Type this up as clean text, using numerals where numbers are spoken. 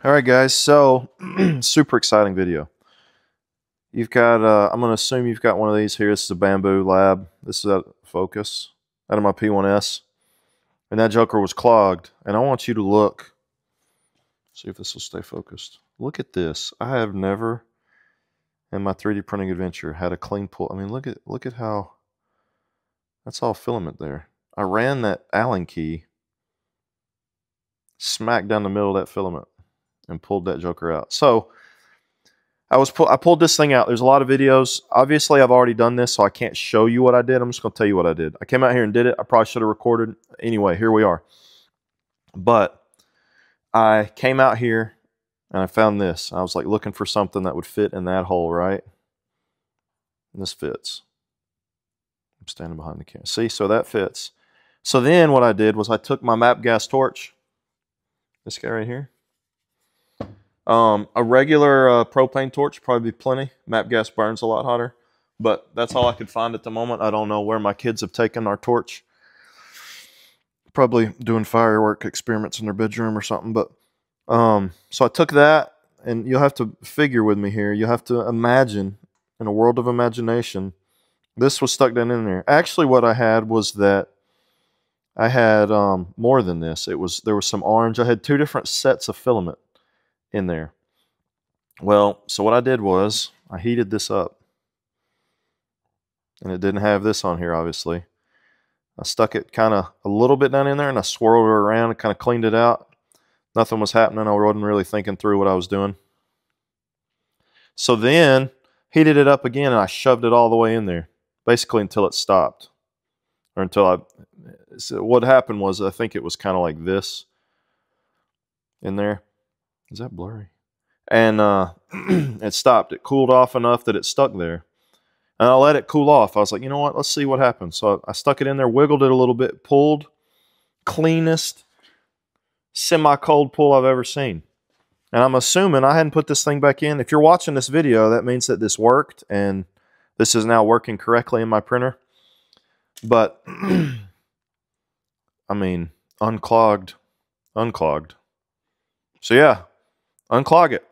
All right, guys. So, super exciting video. You've got, I'm going to assume you've got one of these here. This is a Bambu Lab. This is out of focus out of my P1S. And that joker was clogged. And I want you to look. See if this will stay focused. Look at this. I have never, in my 3D printing adventure, had a clean pull. I mean, look at how, that's all filament there. I ran that Allen key smack down the middle of that filament and pulled that joker out. So, I pulled this thing out. There's a lot of videos. Obviously, I've already done this, so I can't show you what I did. I'm just going to tell you what I did. I came out here and did it. I probably should have recorded. Anyway, here we are. But I came out here and I found this. I was like looking for something that would fit in that hole, right? And this fits. I'm standing behind the camera. See, so that fits. So then what I did was I took my MAP gas torch, this guy right here. A regular propane torch probably be plenty. MAP gas burns a lot hotter, but that's all I could find at the moment. I don't know where my kids have taken our torch. Probably doing firework experiments in their bedroom or something. But so I took that, and you'll have to figure with me here. You have to imagine, in a world of imagination, this was stuck down in there. Actually, what I had was that I had more than this. There was some orange. I had two different sets of filament in there. Well, so what I did was I heated this up, and it didn't have this on here, obviously. I stuck it kind of a little bit down in there, and I swirled it around and kind of cleaned it out. Nothing was happening. I wasn't really thinking through what I was doing. So then heated it up again, and I shoved it all the way in there, basically until it stopped, or until so what happened was I think it was kind of like this in there. Is that blurry? And it stopped. It cooled off enough that it stuck there. And I let it cool off. I was like, you know what? Let's see what happens. So I stuck it in there, wiggled it a little bit, pulled. Cleanest semi-cold pull I've ever seen. And I'm assuming I hadn't put this thing back in. If you're watching this video, that means that this worked, and this is now working correctly in my printer. But, I mean, unclogged. So yeah, unclog it.